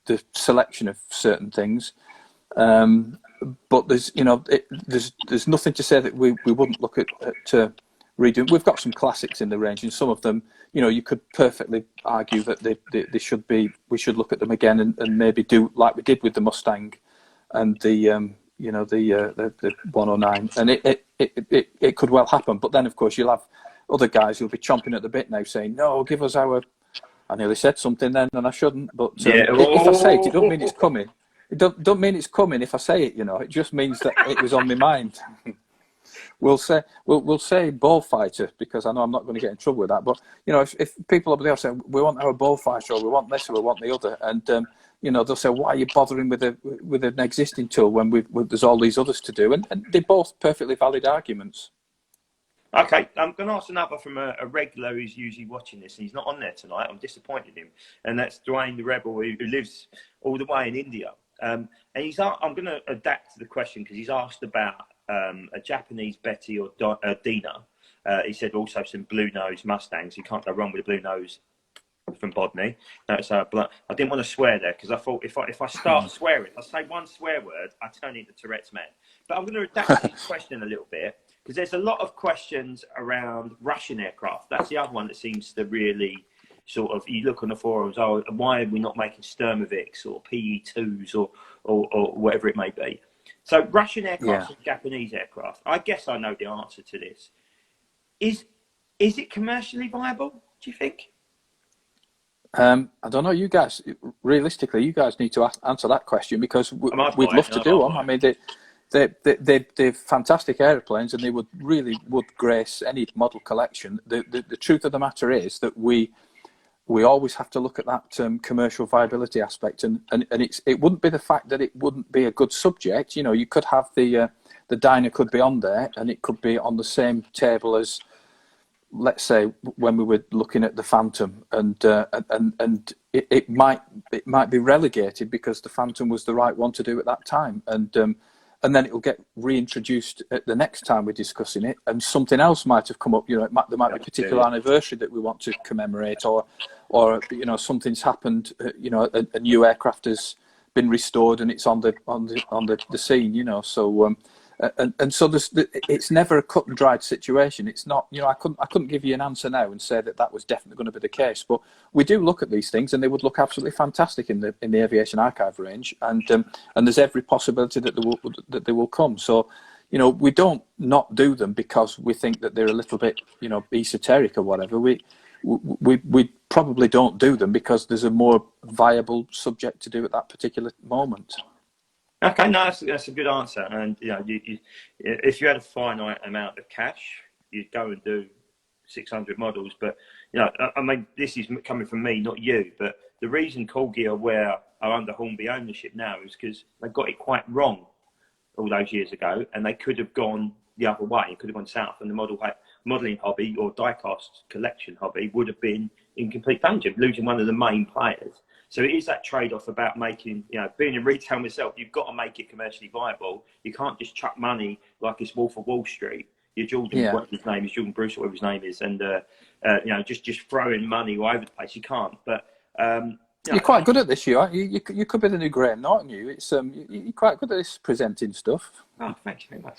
the selection of certain things. But there's nothing to say that we wouldn't look at redoing. We've got some classics in the range, and some of them, you know, you could perfectly argue that they should be. We should look at them again and maybe do like we did with the Mustang and the 109. And it could well happen. But then, of course, you'll have other guys who'll be chomping at the bit now, saying, "No, give us our." I nearly said something then, and I shouldn't. But if I say it, it don't mean it's coming. It don't mean it's coming if I say it, you know. It just means that it was on my mind. We'll say bullfighter, because I know I'm not going to get in trouble with that. But you know, if people over there say we want our bullfighter, or we want this, or we want the other, and you know, they'll say, why are you bothering with an existing tool when there's all these others to do? And they're both perfectly valid arguments. Okay, I'm going to ask another from a regular who's usually watching this, and he's not on there tonight. I'm disappointed in him, and that's Dwayne the Rebel, who lives all the way in India. And I'm going to adapt to the question because he's asked about a Japanese Betty or Dina. He said also some blue nose Mustangs. You can't go wrong with a blue nose from Bodney. I didn't want to swear there because I thought if I start swearing, if I say one swear word, I turn into Tourette's man. But I'm going to adapt to this question a little bit because there's a lot of questions around Russian aircraft. That's the other one that seems to really sort of, you look on the forums, oh, why are we not making Sturmovix or PE2s or whatever it may be? So Russian aircraft and Japanese aircraft, I guess I know the answer to this. Is it commercially viable, do you think? I don't know, you guys, realistically, you guys need to answer that question because we'd love to do them. I mean, they're fantastic aeroplanes and they would grace any model collection. The truth of the matter is that we always have to look at that commercial viability aspect, and it wouldn't be the fact that it wouldn't be a good subject. You know, you could have the Dyna could be on there, and it could be on the same table as, let's say, when we were looking at the Phantom, and it might be relegated because the Phantom was the right one to do at that time, and then it will get reintroduced at the next time we're discussing it, and something else might have come up. You know, there might be a particular anniversary that we want to commemorate, or you know, something's happened. You know, a new aircraft has been restored and it's on the scene, you know. So and so it's never a cut and dried situation. It's not, you know, I couldn't give you an answer now and say that was definitely going to be the case. But we do look at these things, and they would look absolutely fantastic in the aviation archive range, and there's every possibility that they will come. So, you know, we don't not do them because we think that they're a little bit, you know, esoteric or whatever. We probably don't do them because there's a more viable subject to do at that particular moment. Okay, no, that's a good answer. And you know, if you had a finite amount of cash, you'd go and do 600 models. But you know, I mean, this is coming from me, not you. But the reason Corgi are under Hornby ownership now is because they got it quite wrong all those years ago, and they could have gone the other way. It could have gone south, and the modelling hobby or diecast collection hobby would have been in complete danger, losing one of the main players. So it is that trade-off about making, you know, being in retail myself, you've got to make it commercially viable. You can't just chuck money like it's Wolf of Wall Street. You're Jordan, what his name is, Jordan Bruce, or whatever his name is, and you know, just throwing money all over the place. You can't. But you're quite good at this, you are. You could be the new Graham Norton. It's you're quite good at this presenting stuff. Oh, thank you very much.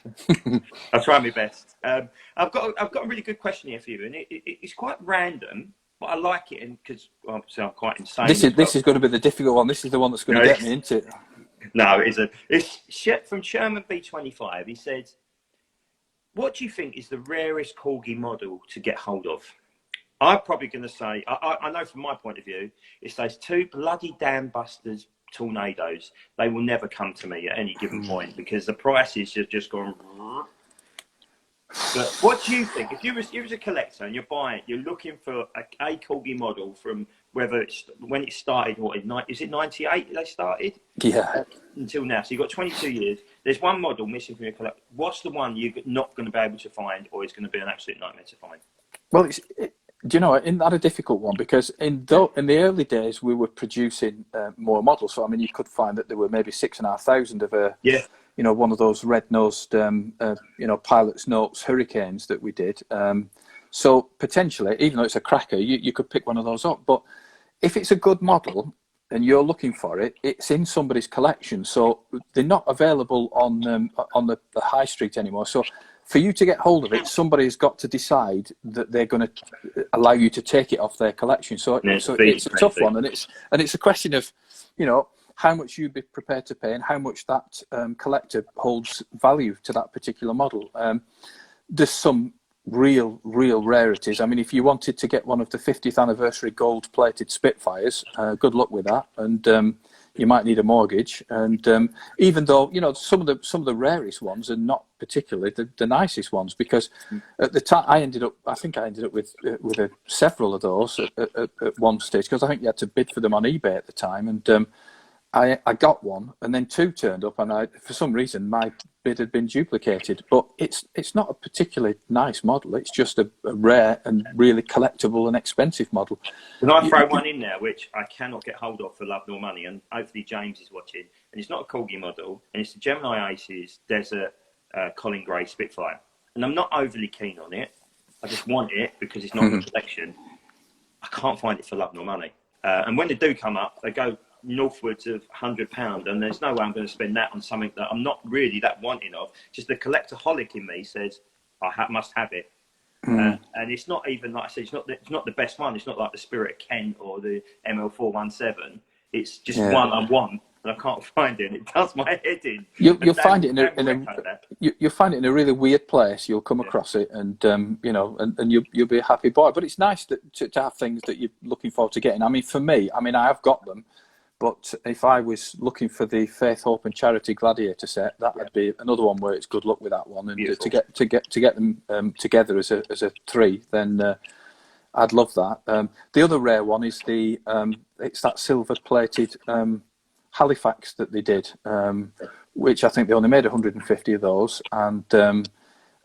I'll try my best. I've got a really good question here for you, and it's quite random. But I like it, because obviously I'm quite insane. This is going to be the difficult one. This is the one that's going to get me into it. No, it isn't. It's from Sherman B25. He said, "What do you think is the rarest Corgi model to get hold of?" I'm probably going to say, I know from my point of view, it's those two bloody dam busters tornadoes. They will never come to me at any given point because the prices have just gone. But what do you think? If you was a collector and you're looking for a Corgi model from when it started, is it 98 they started? Yeah. Until now. So you've got 22 years. There's one model missing from your collection. What's the one you're not going to be able to find, or is going to be an absolute nightmare to find? Well, do you know, isn't that a difficult one? Because in the early days, we were producing more models. So, I mean, you could find that there were maybe 6,500 of you know, one of those red-nosed, you know, pilot's notes Hurricanes that we did. So potentially, even though it's a cracker, you could pick one of those up. But if it's a good model and you're looking for it, it's in somebody's collection. So they're not available on the high street anymore. So for you to get hold of it, somebody's got to decide that they're going to allow you to take it off their collection. So it's a tough one, and it's a question of, you know, how much you'd be prepared to pay and how much that collector holds value to that particular model. There's some real rarities. I mean, if you wanted to get one of the 50th anniversary gold-plated Spitfires, good luck with that, and you might need a mortgage. And even though, you know, some of the rarest ones are not particularly the nicest ones, because at the time I think I ended up with several of those at one stage, because I think you had to bid for them on eBay at the time, and I got one, and then two turned up, and for some reason my bid had been duplicated. But it's not a particularly nice model. It's just a rare and really collectible and expensive model. Can I throw one in there which I cannot get hold of for love nor money? And hopefully James is watching. And it's not a Corgi model, and it's the Gemini Aces Desert Colin Gray Spitfire. And I'm not overly keen on it. I just want it because it's not in the collection. I can't find it for love nor money. And when they do come up, they go northwards of £100, and there's no way I'm going to spend that on something that I'm not really that wanting of. Just the collectaholic in me says must have it. And it's not even, like I said, it's not the best one. It's not like the Spirit Kent or the ML417. It's just one I want, and I can't find it. And it does my head in. You'll find it you'll find it in a really weird place. You'll come across it, and you know, and you'll be a happy boy. But it's nice to have things that you're looking forward to getting. I mean, for me, I have got them. But if I was looking for the Faith, Hope and Charity Gladiator set, that would be another one where it's good luck with that one. And to get them together as a three, then I'd love that. The other rare one is it's that silver-plated Halifax that they did, which I think they only made 150 of those. And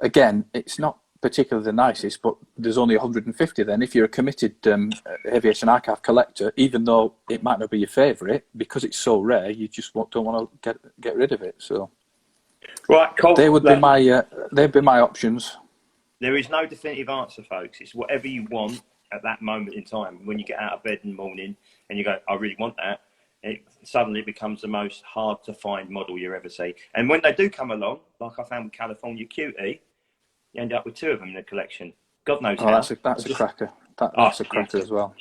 again, it's not particularly the nicest, but there's only 150 then. If you're a committed aviation archive collector, even though it might not be your favourite, because it's so rare, you just don't want to get rid of it. So right, cool. They'd be my options. There is no definitive answer, folks. It's whatever you want at that moment in time. When you get out of bed in the morning and you go, I really want that. it suddenly becomes the most hard to find model you ever see. And when they do come along, like I found with California Cutie, you end up with 2 of them in the collection. God knows how. That's a cracker. That's a cracker as well.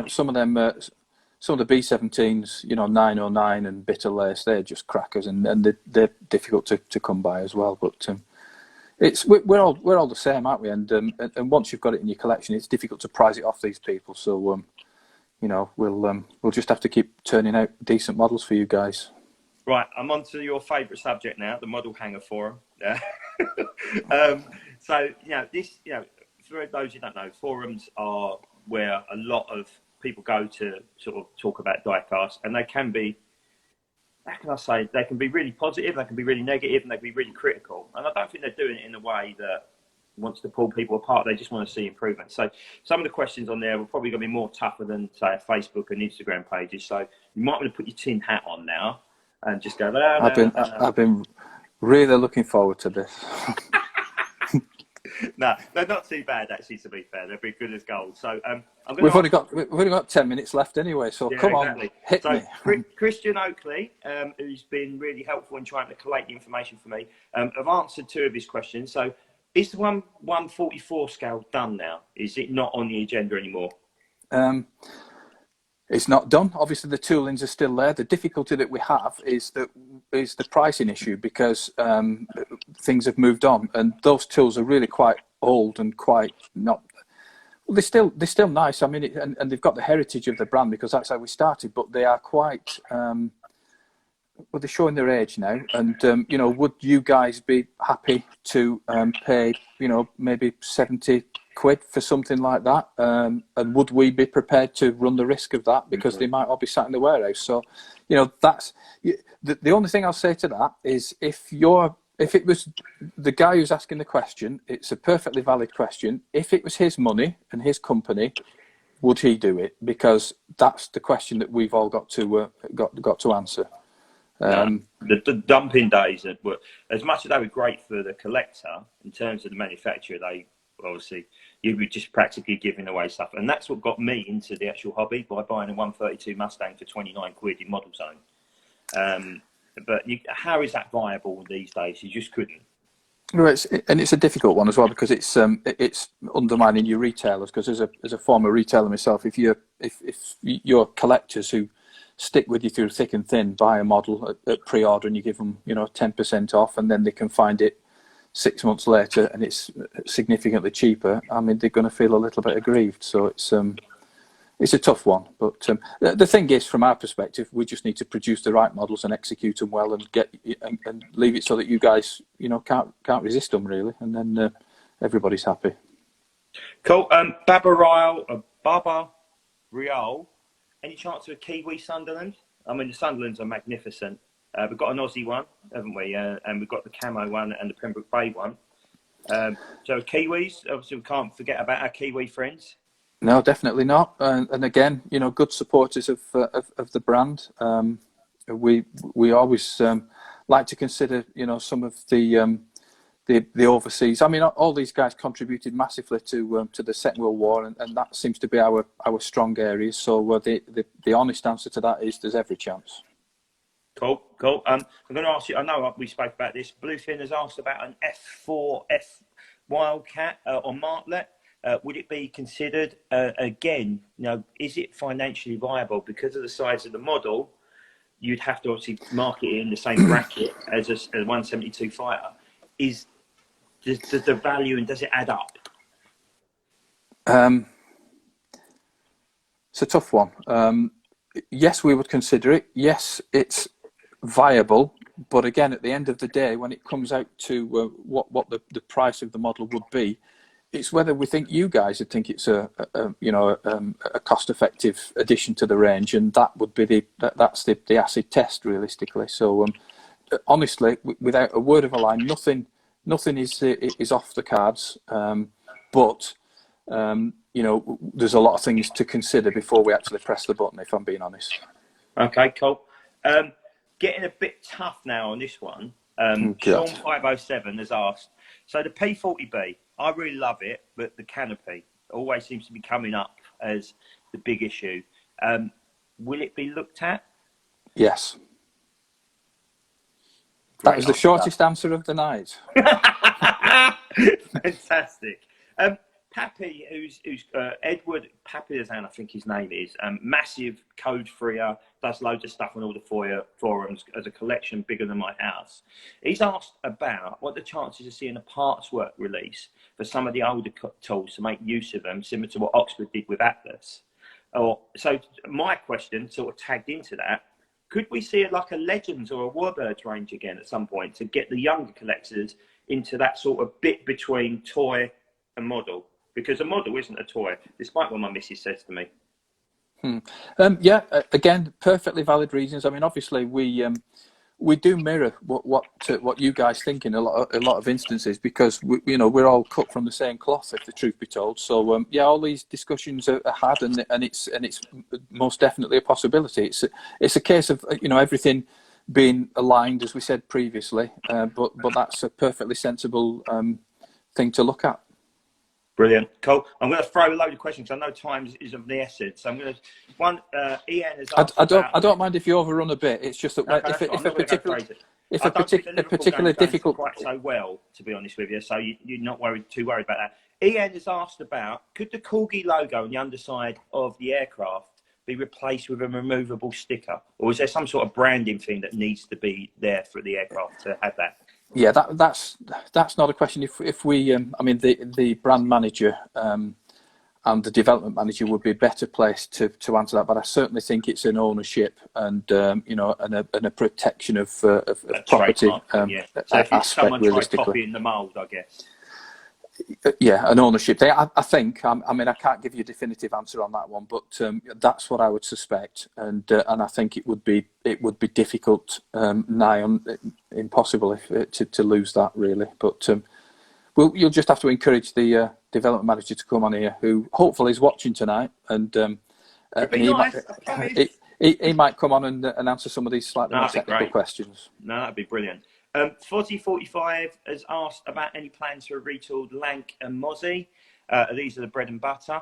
Some of them, some of the B17s, 909 and Bitter Lace, they're just crackers, and they're difficult to come by as well. But we're all the same, aren't we? And once you've got it in your collection, it's difficult to prize it off these people. So we'll just have to keep turning out decent models for you guys. Right, I'm on to your favourite subject now, the model hanger forum. So for those who don't know, forums are where a lot of people go to sort of talk about diecast, and they can be, how can I say, they can be really positive, they can be really negative, and they can be really critical. And I don't think they're doing it in a way that wants to pull people apart. They just want to see improvement. So some of the questions on there are probably going to be more tougher than, say, a Facebook and Instagram pages. So you might want to put your tin hat on now and just go, I've been really looking forward to this. No, they're not too bad, actually, to be fair. They'll be good as gold. So we've only got 10 minutes left anyway, so come on, hit me. Christian Oakley, who's been really helpful in trying to collate the information for me, I've answered 2 of his questions. So is the 144 scale done now? Is it not on the agenda anymore? It's not done. Obviously, the toolings are still there. The difficulty that we have is the pricing issue, because things have moved on, and those tools are really quite old and quite not. Well, they're still nice. I mean, and they've got the heritage of the brand, because that's how we started. But they are quite. Well, they're showing their age now, and would you guys be happy to pay maybe 70 quid for something like that, and would we be prepared to run the risk of that, because they might all be sat in the warehouse? So that's the only thing I'll say to that is, if it was the guy who's asking the question, it's a perfectly valid question. If it was his money and his company, would he do it? Because that's the question that we've all got to answer. The dumping days were, as much as they were great for the collector in terms of the manufacturer, they obviously, you were just practically giving away stuff, and that's what got me into the actual hobby, by buying a 132 Mustang for 29 quid in Model Zone. But how is that viable these days? You just couldn't. Well, it's a difficult one as well, because it's undermining your retailers. Because as a former retailer myself, if you're collectors who stick with you through thick and thin, buy a model at pre-order, and you give them 10% off, and then they can find it 6 months later and it's significantly cheaper, I mean, they're going to feel a little bit aggrieved. So it's a tough one. But the thing is, from our perspective, we just need to produce the right models and execute them well, and and leave it so that you guys can't resist them, really, and then everybody's happy. Cool. Baba Real, any chance of a Kiwi Sunderland? I mean, the Sunderlands are magnificent. We've got an Aussie one, haven't we? And we've got the Camo one and the Pembroke Bay one. So Kiwis, obviously we can't forget about our Kiwi friends. No, definitely not. And again, good supporters of the brand. We always like to consider, some of the overseas. I mean, all these guys contributed massively to the Second World War, and that seems to be our strong areas. So the honest answer to that is there's every chance. Cool. I'm going to ask you, I know we spoke about this. Bluefin has asked about an F4F Wildcat or Martlet. Would it be considered, again, is it financially viable? Because of the size of the model, you'd have to obviously market it in the same bracket as a 172 fighter. Does the value, and does it add up? It's a tough one. Yes, we would consider it. Yes, it's viable. But again, at the end of the day, when it comes out to what the price of the model would be, it's whether we think you guys would think it's a cost-effective addition to the range, and that would be that's the acid test, realistically. So honestly, without a word of a lie, nothing is off the cards. But there's a lot of things to consider before we actually press the button, if I'm being honest. Okay, cool. Getting a bit tough now on this one. Sean 507 has asked, so the P40B, I really love it, but the canopy always seems to be coming up as the big issue. Will it be looked at? Yes. That Great was the answer. shortest answer of the night. Fantastic. Pappy, who's Edward Papilazan, I think his name is, massive code freer, does loads of stuff on all the forums as a collection bigger than my house. He's asked about what the chances of seeing a parts work release for some of the older tools to make use of them, similar to what Oxford did with Atlas. So my question sort of tagged into that. Could we see like a Legends or a Warbirds range again at some point to get the younger collectors into that sort of bit between toy and model? Because a model isn't a toy, despite what my missus says to me. Yeah, again, perfectly valid reasons. I mean, obviously, we do mirror what you guys think in a lot of instances, because we're all cut from the same cloth, if the truth be told. So yeah, all these discussions are had, and it's most definitely a possibility. It's a case of everything being aligned, as we said previously, but that's a perfectly sensible thing to look at. Brilliant, cool. I'm going to throw a load of questions. I know time is of the essence. So I'm going to Ian has asked. I don't mind if you overrun a bit. It's just that if a particular difficult quite so well, to be honest with you, so you're not too worried about that. Ian has asked about, could the Corgi logo on the underside of the aircraft be replaced with a removable sticker, or is there some sort of branding thing that needs to be there for the aircraft to have that? Yeah, that's not a question. If we, I mean, the brand manager and the development manager would be better placed to answer that. But I certainly think it's an ownership and and a protection of property yeah. So if someone tried copying the mould, I guess. Yeah, an ownership thing. I think. I mean, I can't give you a definitive answer on that one, but that's what I would suspect, and I think it would be difficult, nigh on impossible, to lose that really. But you'll just have to encourage the development manager to come on here, who hopefully is watching tonight, and he might come on and answer some of these slightly more technical questions. No, that'd be brilliant. 4045 has asked about any plans for a retooled Lank and Mozzie. These are the bread and butter.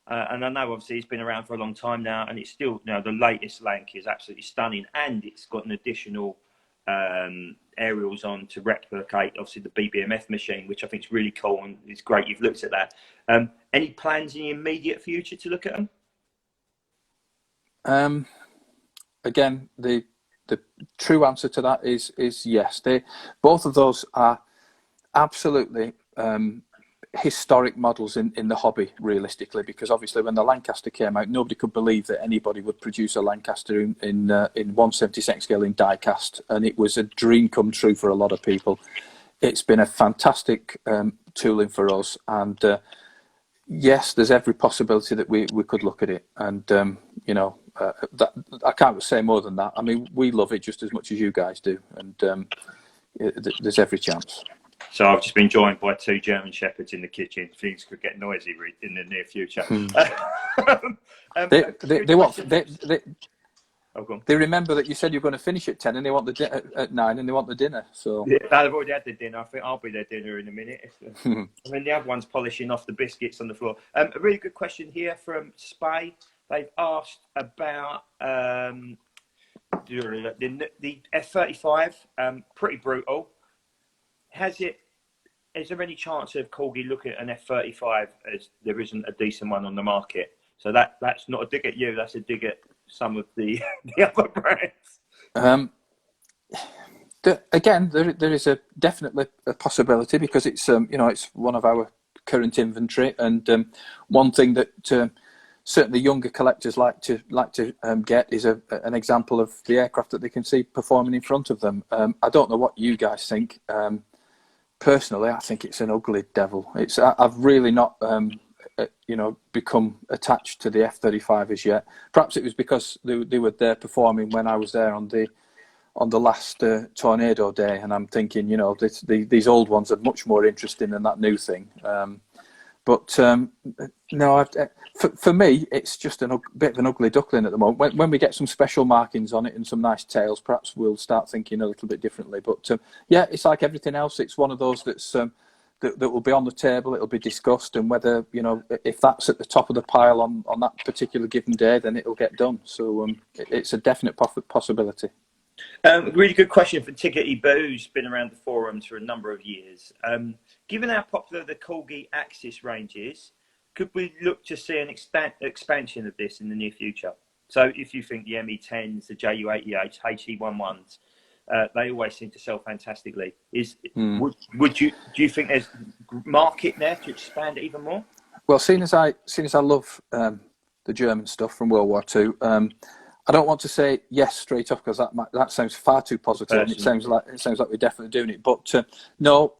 And I know obviously it's been around for a long time now, and it's still, the latest Lank is absolutely stunning, and it's got an additional aerials on to replicate obviously the BBMF machine, which I think is really cool, and it's great you've looked at that. Any plans in the immediate future to look at them? Again, the true answer to that is yes. Both of those are absolutely historic models in the hobby, realistically, because obviously when the Lancaster came out, nobody could believe that anybody would produce a Lancaster in 1/72 scale in die-cast, and it was a dream come true for a lot of people. It's been a fantastic tooling for us, and yes, there's every possibility that we could look at it, and that, I can't say more than that. I mean, we love it just as much as you guys do, and there's every chance. So I've just been joined by two German Shepherds in the kitchen. Things could get noisy in the near future. They remember that you said you're going to finish at 10 and they want at 9 and they want the dinner. So yeah, they've already had the dinner. I think I'll be their dinner in a minute. I mean, the other one's polishing off the biscuits on the floor. A really good question here from Spay. They've asked about the F-35. Pretty brutal. Is there any chance of Corgi looking at an F-35 as there isn't a decent one on the market? So that's not a dig at you. That's a dig at some of the other brands. Again, there is definitely a possibility, because it's it's one of our current inventory, and one thing that certainly younger collectors like to get is an example of the aircraft that they can see performing in front of them. I don't know what you guys think. Personally, I think it's an ugly devil. I've really not become attached to the F-35 as yet. Perhaps it was because they were there performing when I was there on the last tornado day, and I'm thinking, these old ones are much more interesting than that new thing. But no, for me, it's just a bit of an ugly duckling at the moment. When we get some special markings on it and some nice tails, perhaps we'll start thinking a little bit differently. But yeah, it's like everything else. It's one of those that's that will be on the table. It'll be discussed, and whether, you know, if that's at the top of the pile on that particular given day, then it'll get done. So it's a definite possibility. Really good question from Tickety Boo, who's been around the forums for a number of years. Given how popular the Corgi Axis range is, could we look to see an expansion of this in the near future? So if you think the ME10s, the JU88s, HE11s, they always seem to sell fantastically. Do you think there's market there to expand it even more? Well, seeing as I love the German stuff from World War II, I don't want to say yes straight off, because that sounds far too positive. And it sounds like we're definitely doing it. But no,